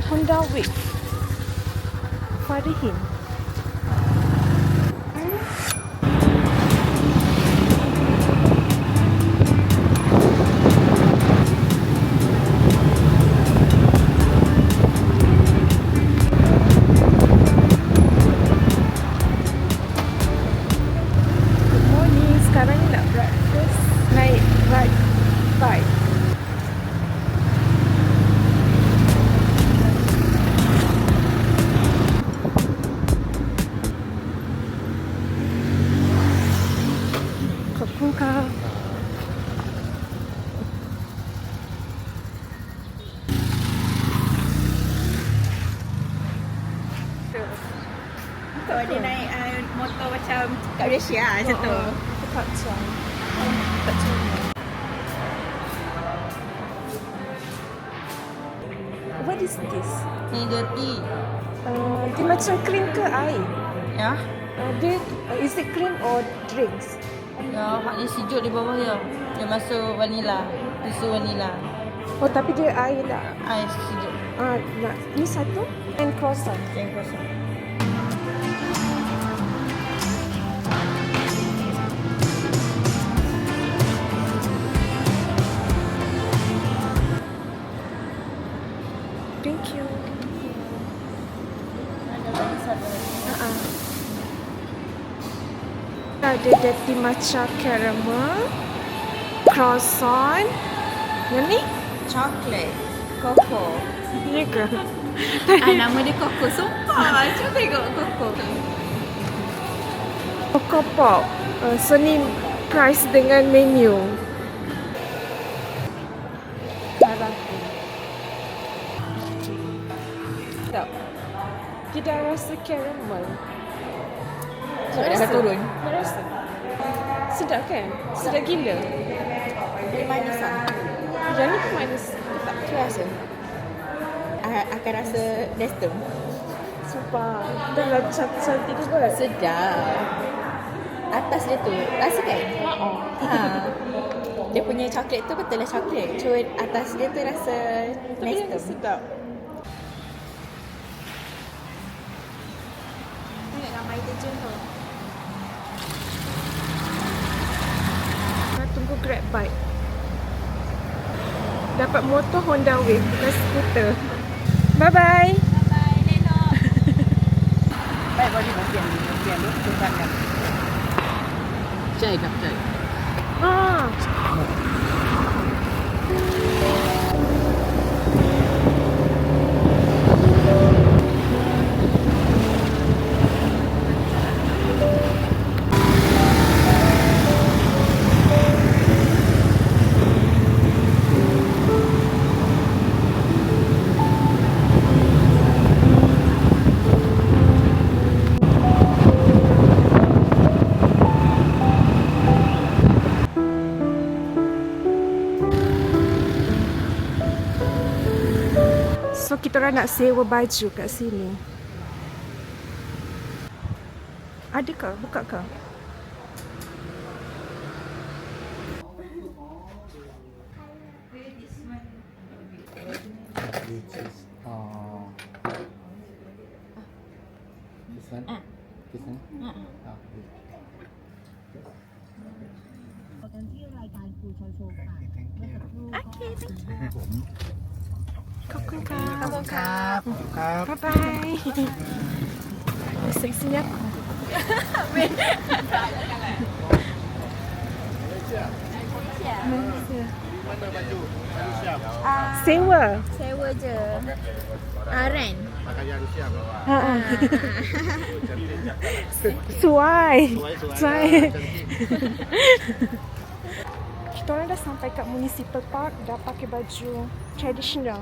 Honda Wave. Farihin. Good morning. Sekarang ni nak breakfast. Naik ride bike. Kopunka. So dia naik motor macam kat Malaysia macam tu. Dekat Chuan. Dekat Chuan. What is this? Ni dia tea. Dia macam cream ke air? Ya. Dia is it cream or drinks? Ya, hak dia sejuk di bawah dia. Dia masuk vanila. Susu vanila. Oh tapi dia air lah. Ais sejuk. Nak ni satu and croissant. Yang kosong. Thank you. Ada lagi satu. Ada dirty matcha caramel, croissant. Yang ni? Chocolate. Coco. Ya ke? Nama dia Coco. Sumpah. Cuba tengok Coco. Coco Pop. So ni price dengan menu. Sedap. Dia dah rasa caramel. Dah rasa turun. Dah rasa. Sedap kan? Sedap gila. Dia manis lah. Yang ni pun manis. Tak rasa. Akan rasa destem. Sumpah. Dah lah cantik juga. Sedap. Atas dia tu. Rasa kan? Ha. Dia punya coklat tu betul lah coklat. Cuma atas dia tu rasa Tapi dia destem. sedap. Ingat ramai terjun tu. Nak tunggu Grab bike. Dapat motor Honda Wave, bukan skuter. Bye-bye. Bye, Lenok. Baik, bagi bagian tu tukarkan. Chai kap chai. Ah. So kita orang nak sewa baju kat sini. Ada ke? Buka ke? This one? This one? Okay, thank you. ขอบคุณค่ะ ขอบคุณครับขอบคุณครับ Bye bye. Seksinya aku. Malaysia. Sewa. Sewa je. Rent. Ha. Suai. Suai. Kita orang dah sampai kat Municipal Park, dah pakai baju traditional.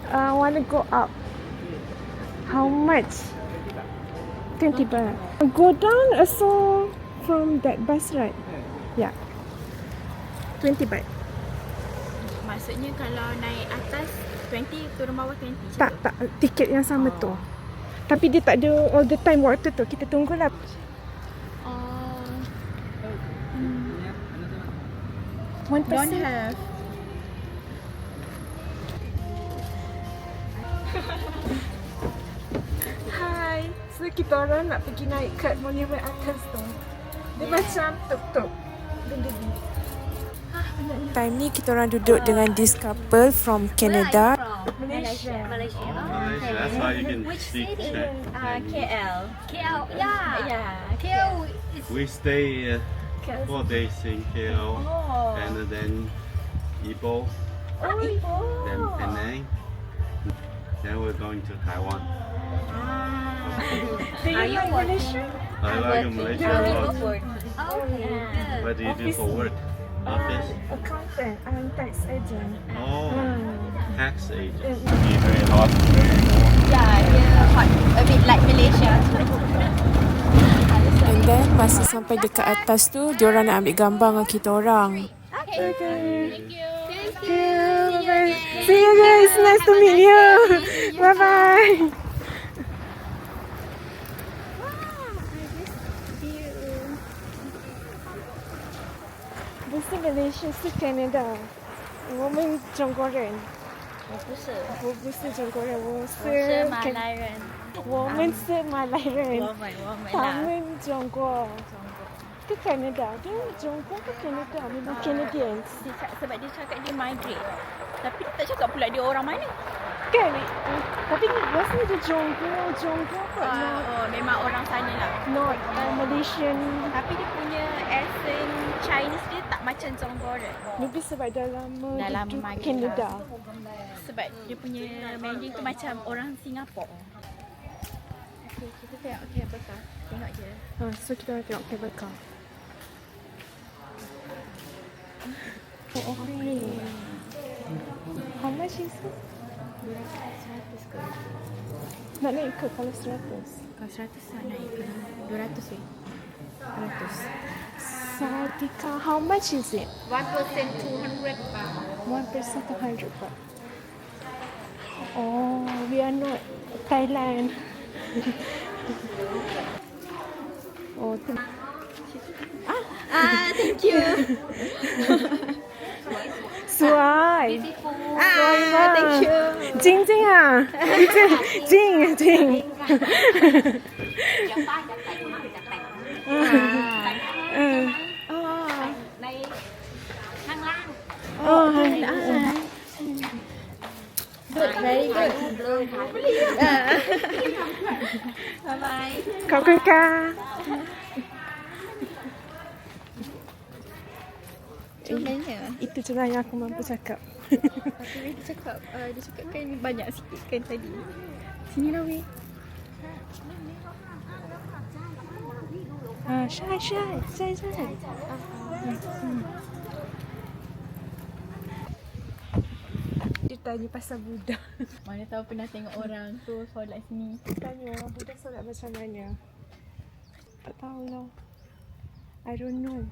Wanna go up. How much? 20 baht. Go down also from that bus ride. Yeah. 20 baht. Maksudnya kalau naik atas 20, turun bawah 20. Tak, tiket yang sama tu. Tapi dia tak ada all the time waktu tu. Kita tunggulah. Don't 1%. have. Hai. So kita orang nak pergi naik kat monumen atas tu. Dia macam tuk-tuk. Benda ni. Time ni kita orang duduk dengan this couple from Canada. Malaysia. Malaysia, that's why you can speak Czech. KL. KL, yeah. Yeah. KL is We stay 4 days in KL, Oh. and then Ipoh, then Penang, then we're going to Taiwan. Do you like Malaysia? I like Malaysia a lot. okay. Good. What do you do for work? Office? Accountant. I'm tax agent. Oh, Hmm. tax agent. Be very hot, very warm. Yeah, hot. A bit like Malaysia. And then masa sampai dekat atas tu, diorang nak ambil gambar dengan kita orang. Okay. Thank you. Bye-bye. See you guys. Nice to meet you. Bye-bye. This is Malaysia, this is Canada. 我们中国人，我不是，我不是中国人，我我是是马来人。我们是马来人，我们他啦。们中国。Ke Canada. Dia Jongkong ke Canada? Memang Canadians. Sebab dia cakap dia migrate. Tapi dia tak cakap pula dia orang mana. Kan? Tapi rasanya dia Jongkong kot. Oh, memang orang sana lah. Not Malaysian. Tapi dia punya accent Chinese dia tak macam Zonggoren. Maybe sebab dah lama Dalam duduk migrate Canada. Sebab dia punya Mandarin tu macam orang Singapore. Okay, kita tengok cable car. Tengok je. So kita nak tengok cable car. Oh, okay. How much is it? 100 ke? Nak naik ke kalau 100? Kalau 100 nak naik ke? 200 weh. 200. Sawadika, how much is it? 1% 200 baht. 1% 200 baht. Oh, we are not Thailand. Oh, Thank you. Suai. Thank you. Jing Jing ah. Jing Jing. Oh, Very good. Bye-bye. Kau ka. Sebenarnya. Itu je lah yang aku mampu cakap. Tapi dia cakap kan banyak sikit kan tadi. Sini lah weh. Syai. Dia tanya pasal Buddha. Mana tahu pernah tengok orang tu solat sini. Tanya orang Buddha solat macam mana. Tak tahu lah. I don't know.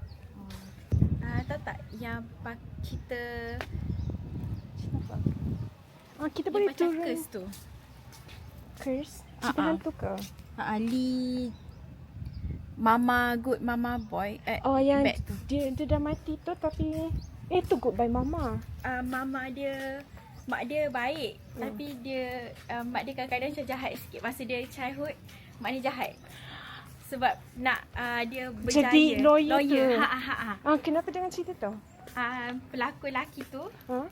Tahu tak yang kita Kita dia boleh macam turun. curse tu. Curse? Cerita hantu ke? Ali Mama Good Mama Boy Oh, yang bag tu. dia dah mati tu tapi tu Goodbye Mama. Mama dia mak dia baik tapi dia mak dia kadang-kadang macam jahat sikit masa dia childhood. Mak dia jahat sebab nak dia berjaya Jadi lawyer tu. Kenapa dengan cerita tu? Pelakon lelaki tu Ha?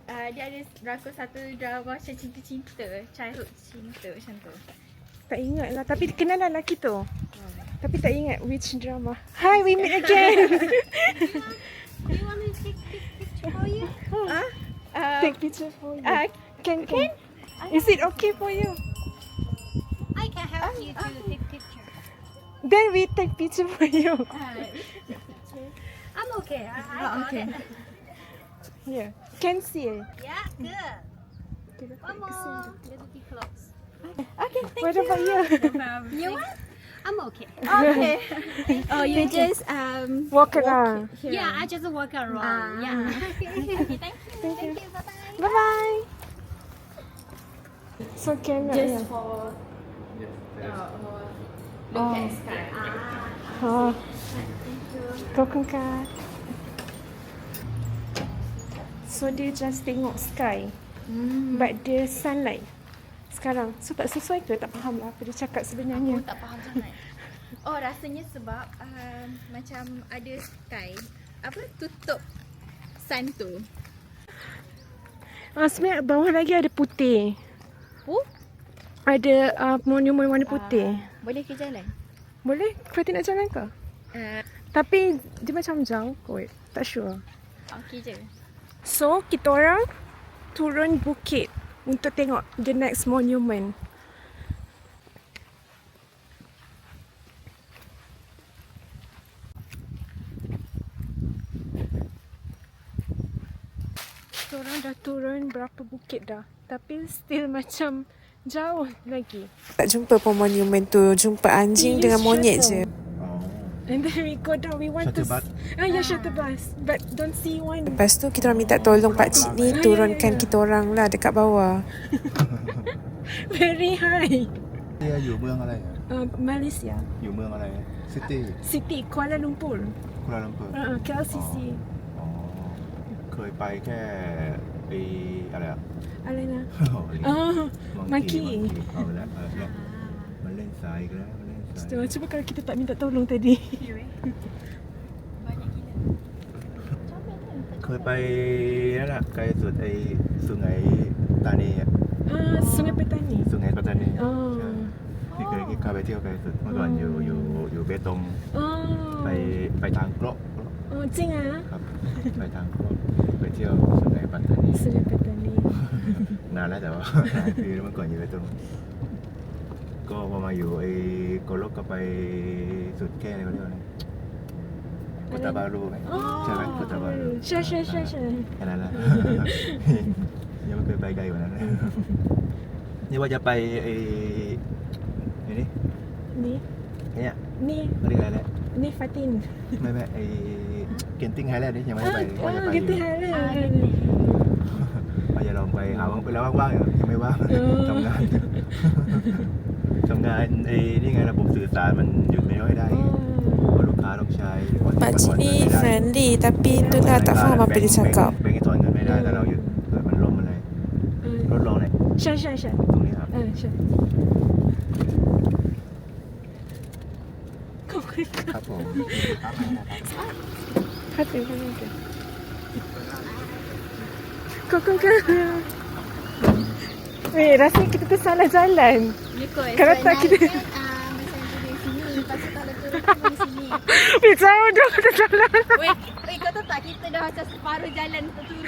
dia ada berlakon satu drama macam cinta-cinta, childhood cinta macam tu. Tak ingat lah. Tapi kenal lah lelaki tu. Tapi tak ingat which drama. Hi, we meet again. Do you want me to take picture for you? Take picture for you. Can. Is it okay for you? I can help you to take picture. Then we take picture for you. I'm okay. I got okay. it. Yeah. Can see. Yeah, good. One more. Little bit close. Okay, What about you? You want? I'm okay. Okay. Oh, you just Walk around. Yeah, I just walk around. Yeah. Okay, thank you. Thank you. Bye-bye. Bye bye. So can just for look at sky. Token card. So dia just tengok sky. But the sunlight. sekarang. So tak sesuai ke? Tak faham lah apa dia cakap sebenarnya. Tak faham sangat. Oh, rasanya sebab macam ada sky apa tutup sun tu. Sebenarnya bawah lagi ada putih. Ada monumen warna putih. Boleh ke jalan? Boleh? Fatih nak jalan ke? Tapi dia macam jauh kot. Tak sure. Okey je. So, kita orang turun bukit untuk tengok the next monument. Kita orang dah turun berapa bukit dah. Tapi still macam jauh lagi. Tak jumpa pun monument tu. Jumpa anjing dengan monyet je. And then we go down, we want Shuttle to... bus? Yeah, shuttle bus. But don't see one. Lepas tu kita orang minta tolong pakcik ni turunkan kita orang lah dekat bawah. Very high. อยู่เมืองอะไรอ่ะ Malaysia. อยู่เมืองอะไรอ่ะ City City, Kuala Lumpur. กัวลาลัมเปอร์ KLCC. อ๋อเคยไปแค่ไอ้อะไรอ่ะ อะไรนะ มัง Monkey. เอาแล้วมันเล่นทรายอีกแล้วมันเล่นทราย Cuba kalau kita tak minta tolong tadi. Banyak gila. เคยไปนั่นแหละไกลสุดไอ้สุไหงตานีอ่ะ Sungai Petani. สุไหงปัตตานี อ๋อ ใช่ที่เคยไปเที่ยวไกลสุดเมื่อก่อนอยู่เบตงไปทางเกาะ จริงอ่ะ ครับ ไปทางเกาะไปเที่ยวสุไหงปัตตานี Sungai Petani. นานแล้วแต่ว่า หลายปีแล้วเมื่อก่อนอยู่เบตงก็พอมาอยู่ไอ้โกลกก็ไปสุดแค่อะไรเขาเรียกว่าอะไรพุทธบารูไหมใช่ไหมพุทธบารู ใช่ใช่ใช่ใช่ แค่นั้นแหละ ยังไม่เคยไปไกลกว่านั้นเลยนี่ว่าจะไปไอ้นี่ นี่ เนี่ย นี่ เขาเรียกอะไรแหละ นี่ฟาติน ไม่ไอ้เกนติ้งไฮแลนด์นี่ยังไม่ได้ไปว่าจะไปอ Kita ยู่ hari. ว่าจะลองไปหาเวลาว่างๆอยู่ยังไม่ว่างทำงานทำงานไอ้นี่ไงระบบสื่อสารมันหยุดไม่ค่อยได้เพราะลูกค้าต้องใช้ Pakcik ni friendly tapi tu lah tak faham apa dia cakap. แบงก์ถอนเงินไม่ได้แต่เราหยุดเกิดมันล่มอะไรรถลงเนี่ย ใช่ใช่ใช่ ตรงนี้ครับ ใช่ขอบคุณค่ะ ครับผม ขอบคุณค่ะขอบคุณค่ะWeh, rasanya kita tu salah jalan. Ya kot. Kalau tak kita... Macam dari sini. Lepas tu kalau turun dari sini. Weh, jauh dah kita jalan. Weh, kau tahu tak kita dah macam separuh jalan turun.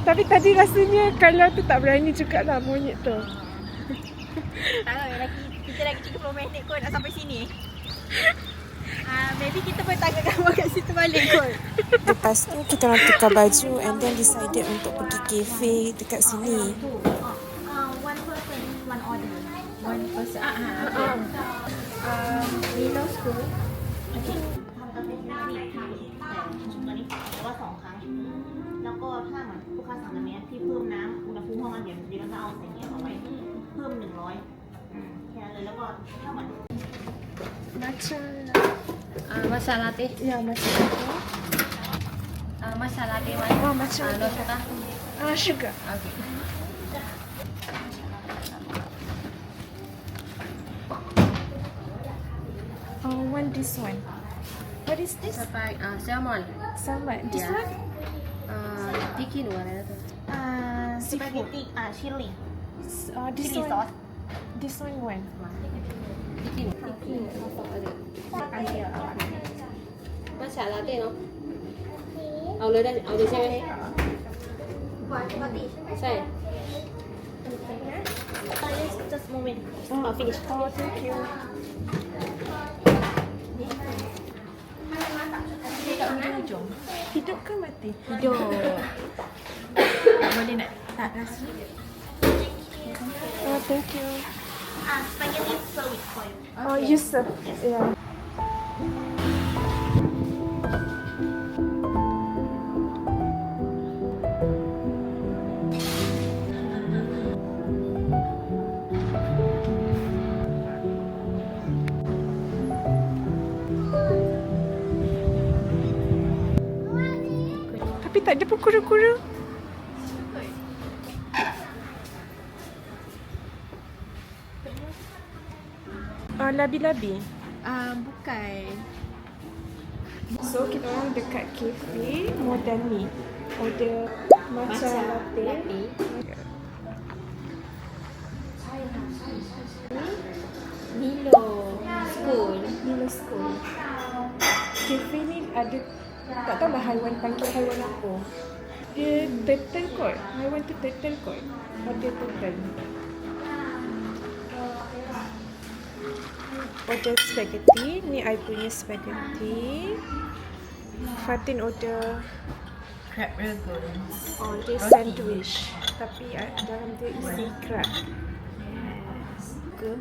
Tapi tadi rasanya kalau tu tak berani jugalah monyet tu. Tak tahu, kita lagi 30 minit kot nak sampai sini. Maybe kita boleh tangkap gambar kat situ balik kot. Lepas tu kita orang tukar baju and then decided untuk pergi kafe dekat sini. One person, one order. One person. Milo school. ทำกาแฟที่นี่แต่ตัวนี้แต่ว่า2 ครั้ง แล้วก็ถ้าเหมือนลูกค้าสั่งแบบนี้พี่เพิ่มน้ำอุณหภูมิห้องมันเดี๋ยวเราจะเอาใส่เงี้ยเอาไว้เพิ่ม100แค่นั้นเลยแล้วก็ถ้าเหมือน Matcha latte. Ya, macam tu. Matcha latte mana? Oh, macam No sugar. Sugar. Okay. One this one. What is this? Sampai salmon. Salmon. This Ya. one? Tiki dua ada tu. สปาเกตตี้ชิลลี่ This Chili one. sauce. This one one. Tiki ni. Ada. Matcha latte no. เอาเลยได้เอาเลยใช่ไหมใช่ just moment finish. Oh, thank you. Hidup ke mati? Hidup. Boleh nak tak rasa? Oh, thank you. spaghetti service for you Oh, you serve. Yeah. Tapi tak ada pun kura-kura. labi-labi. Bukan. So kita orang dekat kafe modern ni. Order matcha latte. Milo School. Milo School. Kafe ni ada tak tahu lah haiwan panggil haiwan apa. Dia turtle kot. Haiwan tu turtle kot. Ada turtle. Order spaghetti. Ni I punya spaghetti. Fatin order Crab Ragout. dia sandwich. Tapi dalam dia isi crab. Ke?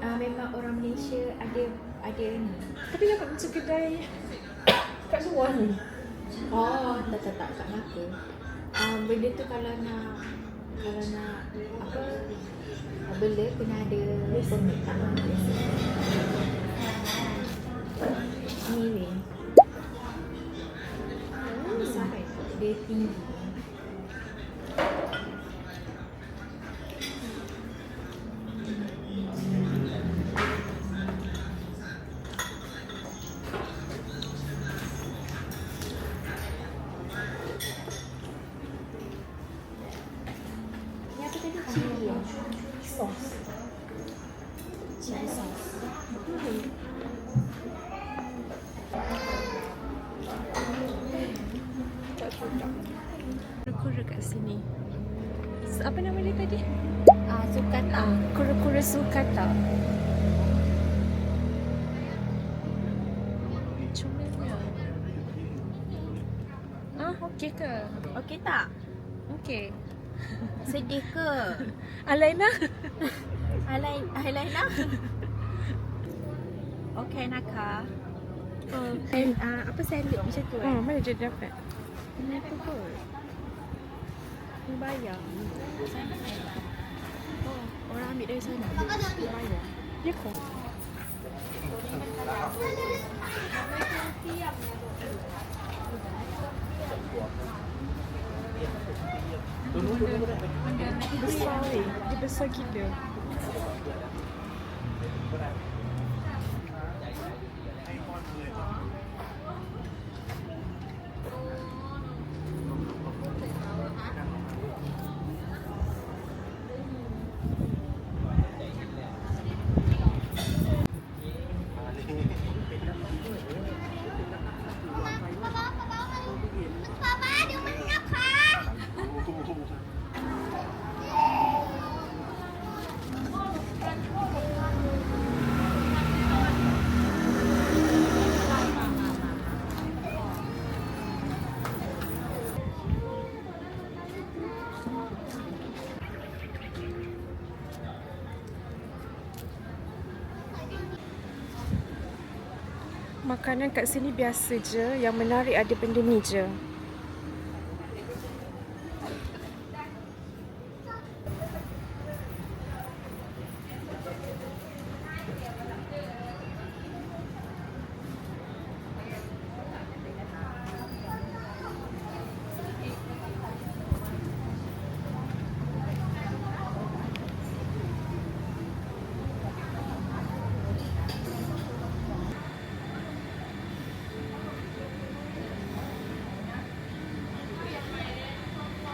Memang orang Malaysia ada ni. Tapi nampak macam kedai kat luar ni. Oh, tak kat Melaka. Benda tu kalau nak apa bela kena ada permintaan. Ni weh. Sampai dia tinggi. Ni apa tadi? Chili ya? Sos. Chili sauce. Kura-kura kat sini. Apa nama dia tadi? Sukata. Kura-kura sulcata. Comelnya. Okey ke? Okey tak? Okey. Sedih ke? Alaina? Eyeliner? Okey Naka. Apa salad macam tu Mana dia dapat? Kenapa kot? Dia bayar. Orang ambil dari sana. Dia bayar. Ya ke? Besar ni. Dia besar gila. Makanan kat sini biasa je. Yang menarik ada benda ni je.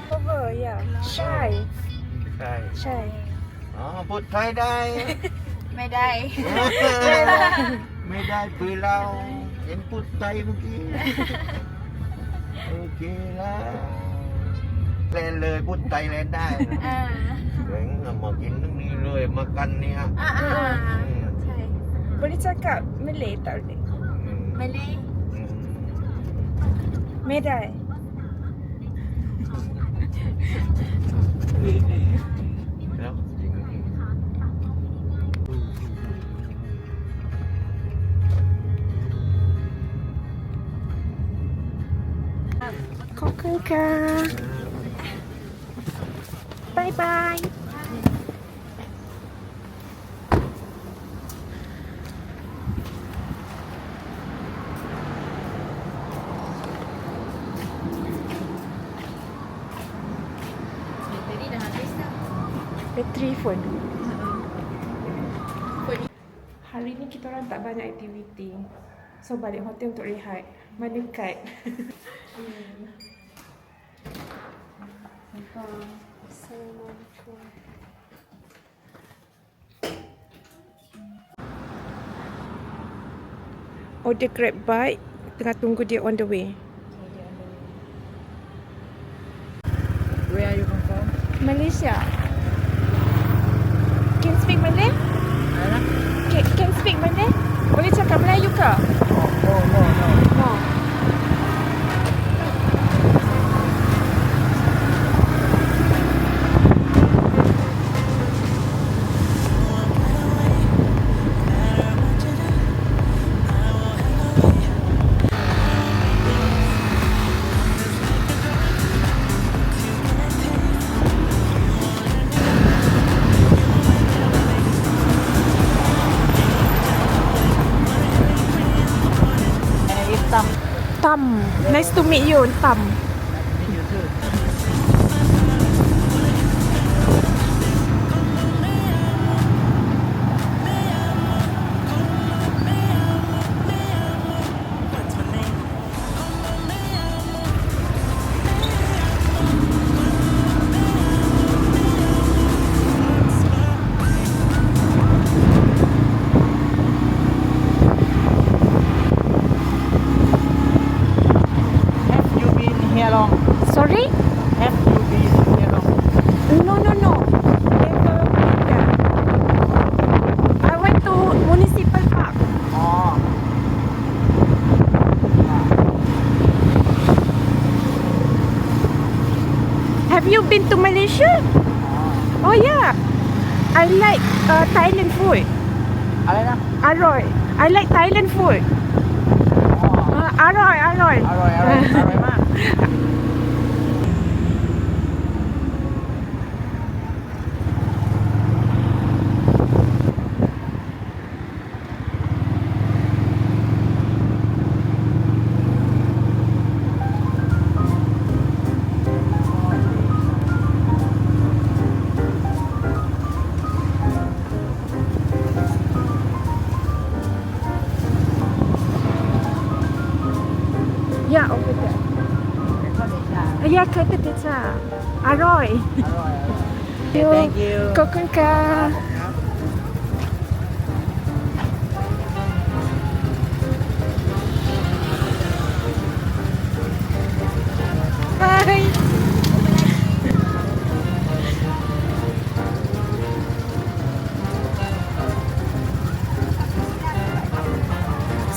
Over, yeah. Shy. Shy. พูดไทยได้ ไม่ได้ ไม่ได้ปืนเราเห็นพูดไทยเมื่อกี้โอเคแล้วเล่นเลยพูดไทยเล่นได้เดี๋ยวมากินตรงนี้เลยมากันเนี่ย ใช่ Boleh cakap Malay tak boleh? มาเลย Medai. Đó. Kokuka. Bye bye. Tadi dah habis dah. Bateri phone. hari ni kita orang tak banyak aktiviti. So balik hotel untuk rehat. Mana kad? Order Grab bike, tengah tunggu dia on the way. Where are you from? Malaysia. Can speak Malay? Can speak Malay? Boleh cakap Melayu ke? No. Tam. Nice to meet you, Tam. Sorry? Have you been here long? No. Never been there. I went to Municipal Park. Oh. Have you been to Malaysia? Oh yeah. I like Thailand food.อะไรนะ Aroy. I like Thailand food. อ๋อ Aroy. อร่อยมาก Yeah, over there. เป็นข้าวเด็กชา Yeah, kata teacher. Aroy. อร่อย Thank you. Kokunka. ครับ Bye.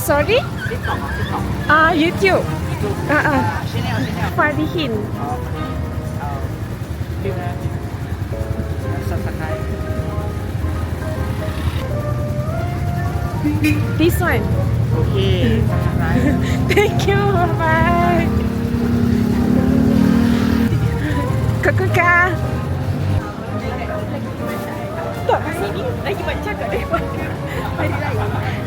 Sorry? YouTube. Channel Farihin. คลิปนะSubscribe This one. โอเค Subscribe Thank you. Bye. Kokunka. Tak, sini lagi banyak cakap daripada hari lain.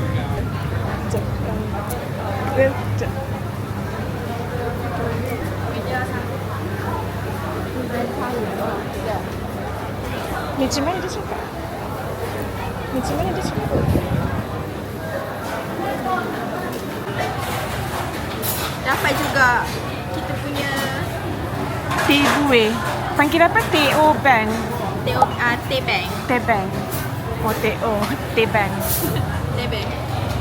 Macam mana dia cakap? Dapat juga kita punya T-Bue. Panggil apa? T-O Bank. T-Bank. T-Bank. Oh, T-O. T-Bank. T-Bank.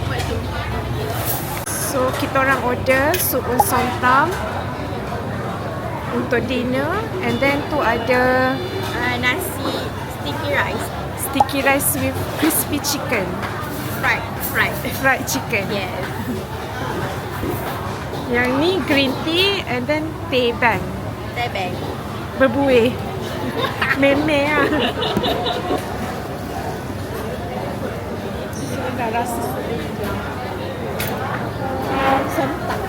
Buat tu. So, kita orang order sup unsam tam untuk dinner. And then tu ada Nasi sticky rice. sticky rice with crispy chicken. Fried chicken. Yes. Yang ni green tea and then teh bang. T-Bank. Berbuih. Meme lah. So, dah rasa sontak.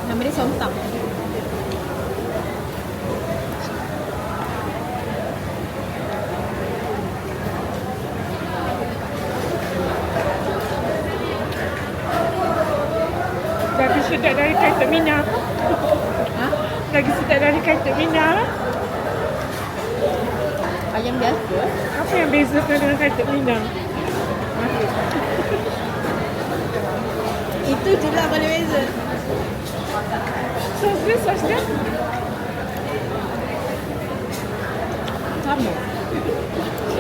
Nama dia Somtam. Lagi sedap dari Kaitan Mina. Lagi sedap dari Kaitan Mina. Ayam biasa. Apa yang bezakan dengan katuk Minang? Itu je lah paling beza. Sos dia? Sama.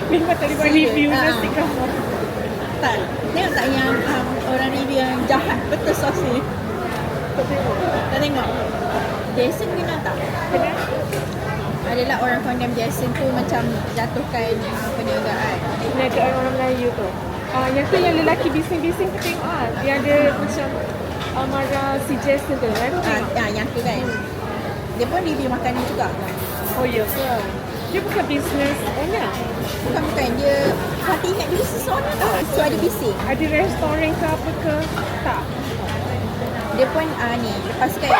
Memang tak boleh buat review nasi kampung. Tak. Tengok tak yang orang review yang jahat betul sos ni? Tak tengok. Jason kena tak? Kena? Adalah orang condemn Jason tu macam jatuhkan perniagaan. Niaga orang Melayu tu. Yang tu yang lelaki bising-bising tu tengok dia ada macam marah si Jason tu kan? Yang tu kan. Dia pun review makanan juga. Oh ya ke? Dia bukan business owner. Bukan. Dia hati ingat dia seseorang tau. So ada bising. Ada restoran ke apa ke? Tak. Dia pun ni. Lepas kan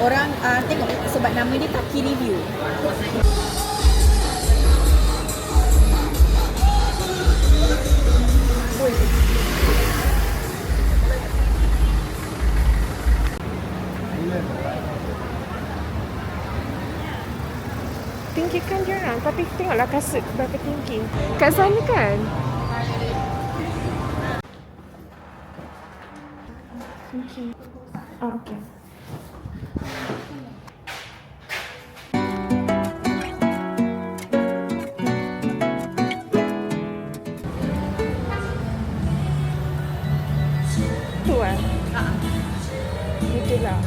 orang tengok sebab nama dia Taki Review. Tinggikan dia orang. Tapi tengoklah kasut berapa tinggi. Kat sana kan? Okay. Okay. Tu kan? Itulah.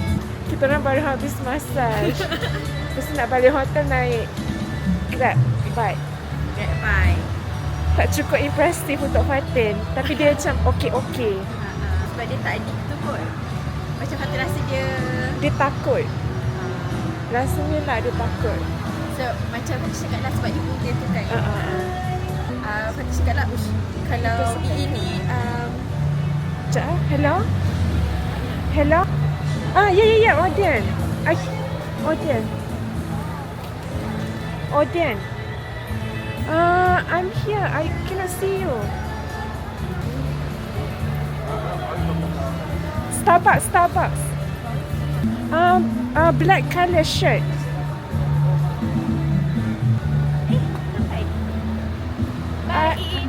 Kita orang baru habis massage. Lepas tu nak balik hotel naik Grab bike. Bye. Tak cukup impresif untuk Fatin. Tapi dia macam okey-okey. Sebab dia tak adik tu kot. Macam Fatin rasa dia Dia takut. Rasanya lah dia takut. so, macam Fatin cakap lah sebab dia putih tu kan. Fatin cakap lah kalau ini Sekejap hello? Hello? Ya, Odian. Odian. I'm here. I cannot see you. Starbucks. Black color shirt.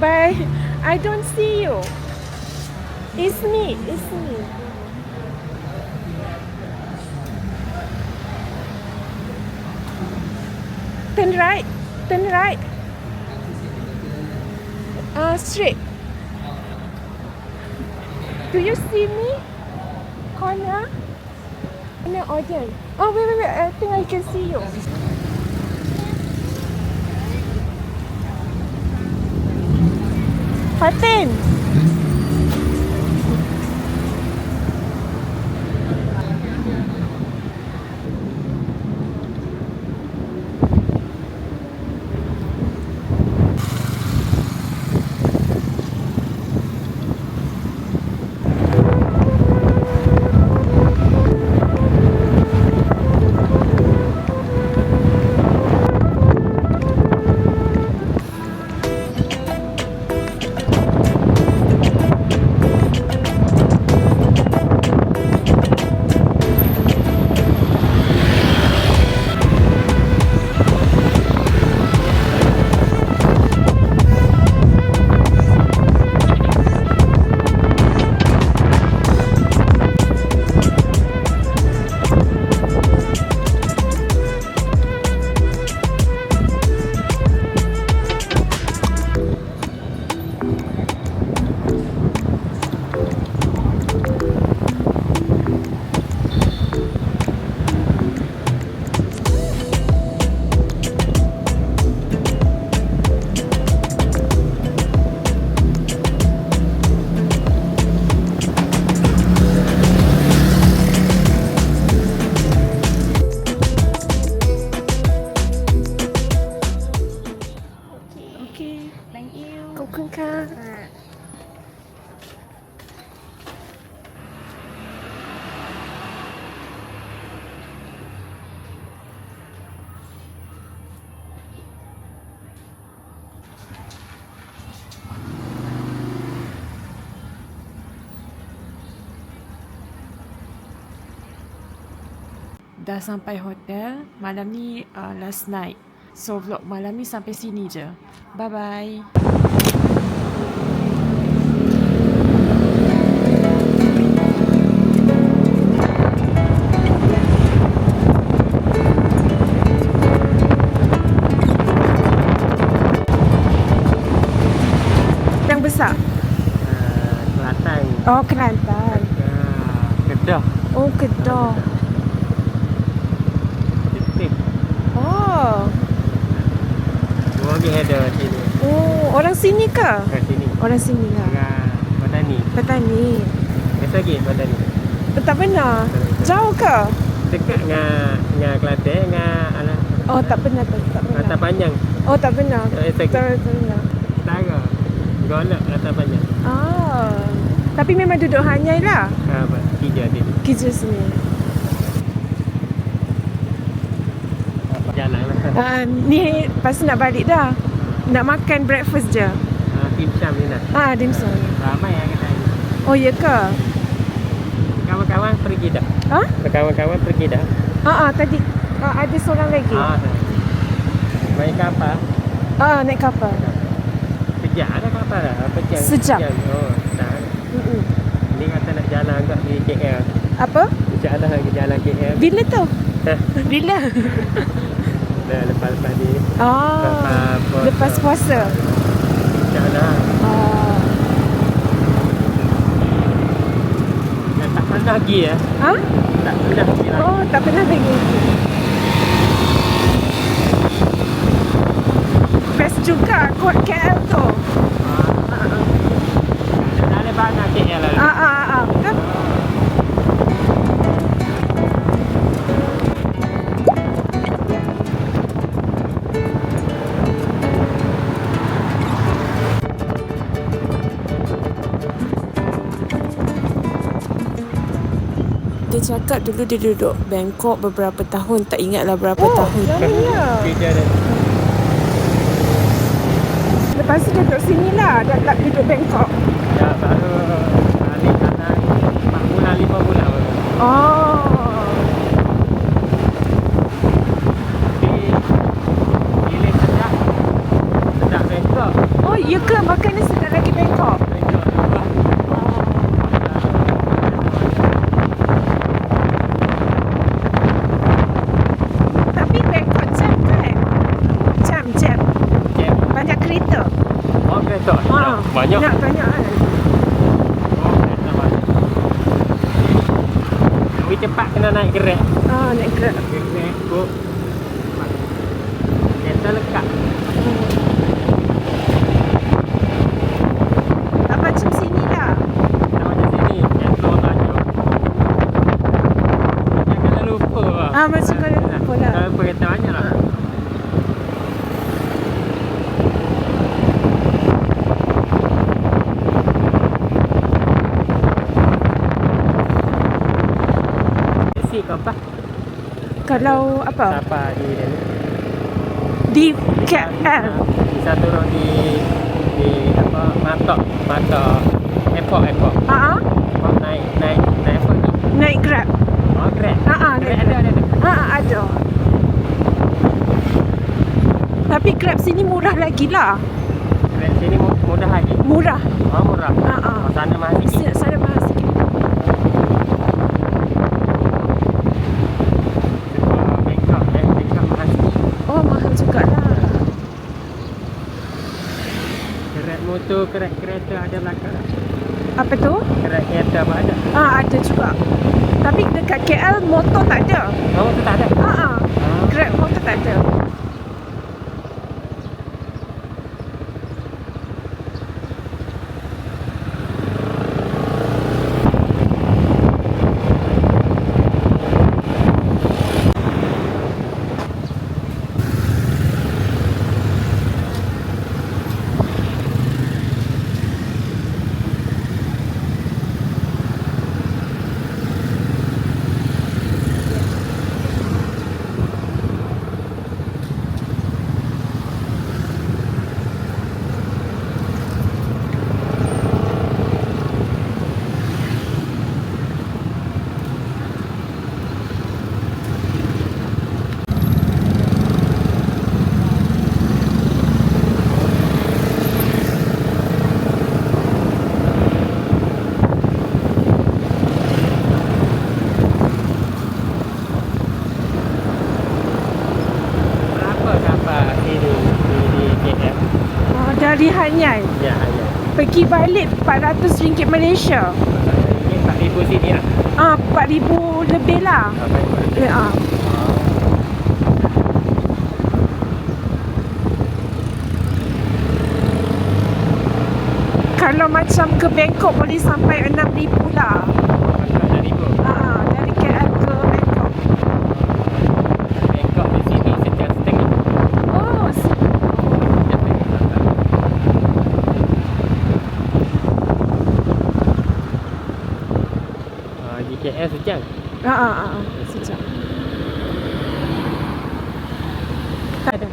Bye. I don't see you. It's me. Turn right. Straight. Do you see me? Corner audience. Oh, wait. I think I can see you. Fatin. Dah sampai hotel. Malam ni last night. So vlog malam ni sampai sini je. Bye bye. Yang besar. Kelantan. Oh, Kelantan. Kedah. Oh, Kedah. Tip. Oh. Dua lagi ada sini. Oh, orang sini ke? Kat sini. Orang sini lah. Dengan petani. Petani. Biasa lagi petani. Tak pernah. Jauh ke? Dekat dengan Kelantan dengan alah. Oh, tak pernah. Tak Latar pernah. panjang. Oh, tak pernah. Tak pernah. Utara. Golok latar panjang. Ah. Tapi memang duduk Hanyai lah. Apa? Tiga tadi. Kerja sini. Jalan lah. Ni lepas nak balik dah. Nak makan breakfast je. Tim Syam ni nak. Dimsum. Ramai yang kata ni. Oh, ya ke? Kawan-kawan pergi dah. Ha? Kawan-kawan pergi dah. Tadi ada seorang lagi. Main kapal. Naik kapal. Sejak ada kapal dah. Sejak? Oh, dah. Ni kata nak jalan agak di KL. Apa? Sejak ada lagi jalan KL. Bila tu? Hah? Bila? Dah lepas ni. Lepas puasa. Sejak dah. Tak pernah pergi ya. Ha? Tak pernah pergi lagi. Oh, tak pernah lagi. Best juga kot KL tu. Dah lepas nak KL lah. Betul? Dia cakap dulu dia duduk Bangkok beberapa tahun. Tak ingatlah berapa tahun. Kerja dia. Lepas tu duduk sini lah. Dah tak duduk Bangkok. Ya, baru balik sana 4 bulan, 5 bulan baru. Pilih sedap Bangkok. Oh, ya ke? Makanan sedap lagi Bangkok. Tapi Bangkok jam kan? Jam. Banyak kereta. Oh, kereta? Banyak? Banyak kan? Oh, kereta banyak. Lebih cepat kena naik Grab. Naik Grab. Grab, go. Kereta lekat. Tak macam sini lah. Tak macam sini. Kereta banyak. Jangan lupa lah. Macam kalau lupa lah. Kalau lupa kereta banyak lah. Apa? Kalau apa? Siapa Di KL. Bisa turun di apa? Matok airport. Naik apa ni? Naik Grab. Oh, Grab. Naik Grab ada. ada. Tapi Grab sini murah lagi lah. Grab sini mudah lagi. Murah. Oh, murah. Oh, sana mahal sikit. Sana mahal sikit. Bangkok mahal sikit. Oh, mahal jugalah. Grab motor, Grab kereta ada belakang. Apa tu? Grab kereta apa ada? Ada juga. Tapi dekat KL motor tak ada. Oh, tu tak ada. Grab motor tak ada. Hari Hanyai. Ya, ya. Pergi balik RM400 Malaysia. Ini 4,000 sini lah. RM4,000 lebih lah. Ya. Kalau macam ke Bangkok boleh sampai RM6,000 lah. Dari KL ke Bangkok. Bangkok di sini sejam setengah. Oh, GKS sejam. sejak.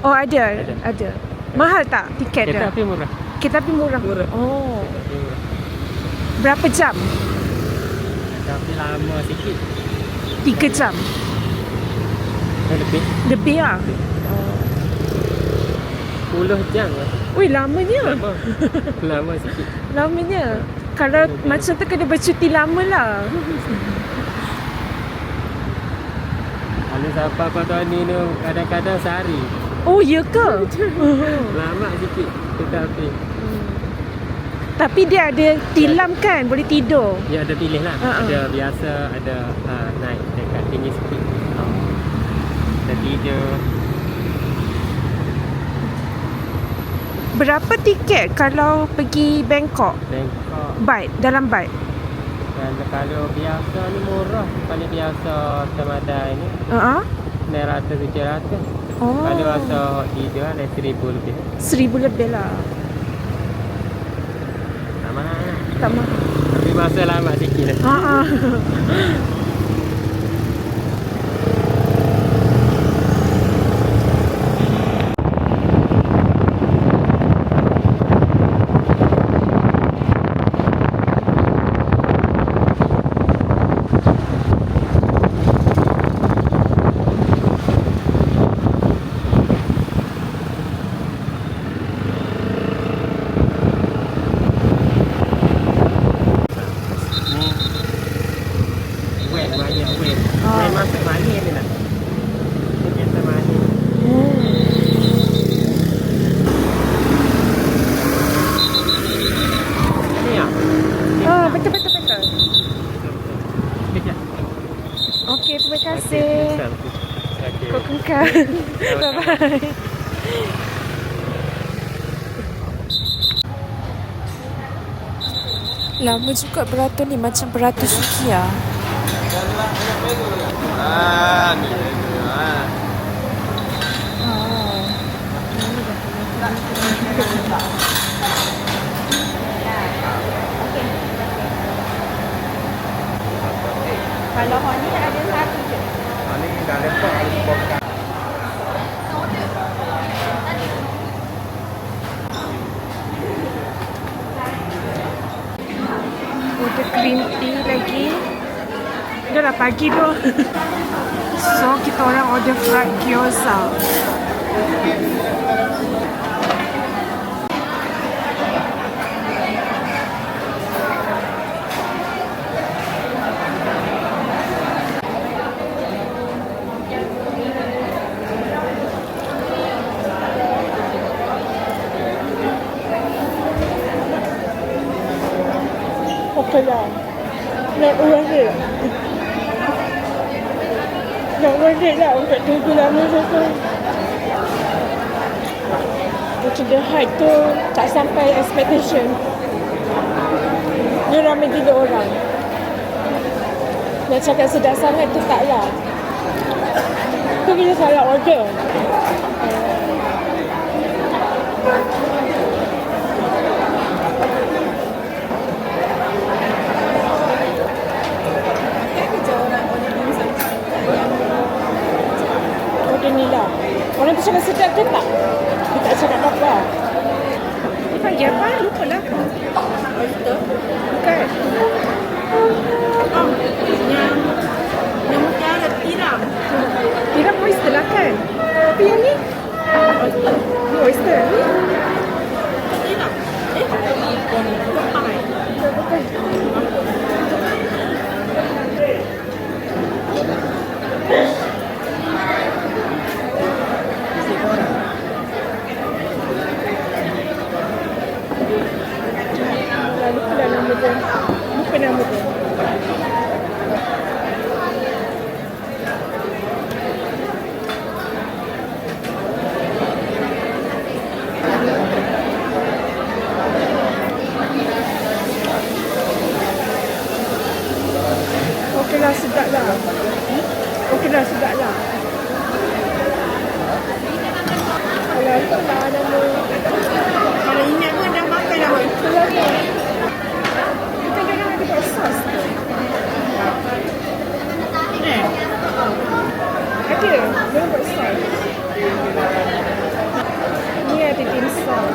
Oh, ada. Mahal tak tiket Kereta dia? api murah. Kereta api murah. Oh. Api murah. Berapa jam? Tapi lama sikit. 3 jam. Lebih. Lebih lah. 10 jam lah. Ui, lamanya. Lama sikit. Lamanya. Kalau macam tu kena bercuti lama lah. Kalau sampai Kota ni tu kadang-kadang sehari. Oh, ya ke? Lama sikit kereta api. Tapi dia ada tilam kan? Boleh tidur. Dia ada pilih lah. Ada biasa, ada naik dekat tinggi sikit. Ada tidur. Berapa tiket kalau pergi Bangkok? Bangkok. Bike, dalam bike. Dan kalau biasa ni murah. Paling biasa Tamadai ni. 900-700. Oh. Kalau rasa tidur ada 1,000 lebih. 1,000 lebih lah. Tak mahal lah. Tak mahal. Tapi masa lama sikit lah. Banyak wave. Memang semani ni lah. Dia semani. Ni ya. Betul. Kejap. Okey, terima kasih. Okey. Kau kengkang. Bye-bye. Lama juga beratur ni, macam beratur Sukiya. Kalau Honey ada satu je. Ni dah lepas harus Ada green tea lagi. Dah lah pagi tu. So kita orang order fried gyoza. Okey lah. Nak worth it. Nak worth it lah untuk tunggu lama tu. Macam the hype tu tak sampai expectation. Dia ramai gila orang. Nak cakap sedap sangat tu taklah. Tu kita salah order. Ni lah. Orang tu cakap sedap ke tak? Dia tak cakap apa-apa. Dia panggil apa? Lupa lah. Oyster? Bukan. Yang mesti ada tiram. Tiram oyster lah kan? Tapi yang ni? Ni oyster. Ni? Tiram. Kepang. lah sedap lah. Okey lah sedap lah. Kalau tu lah nama. Kalau ingat pun dah makan dah. Kalau tu. Kadang-kadang ada buat sos tu. Ada. Dia buat sos. Ni ada dimsum.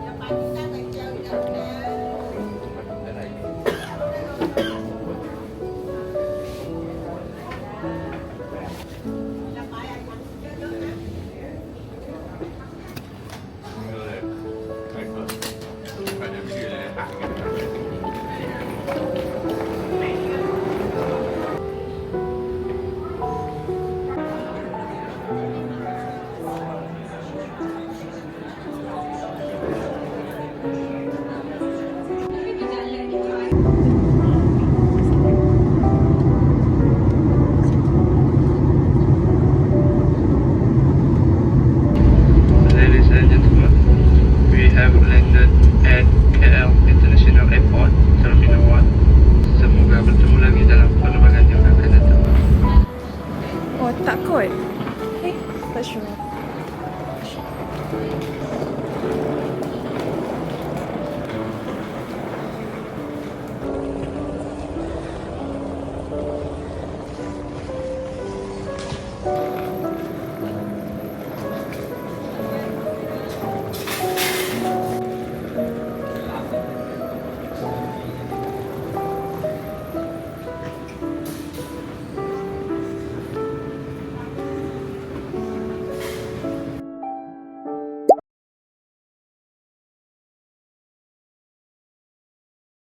Yang paling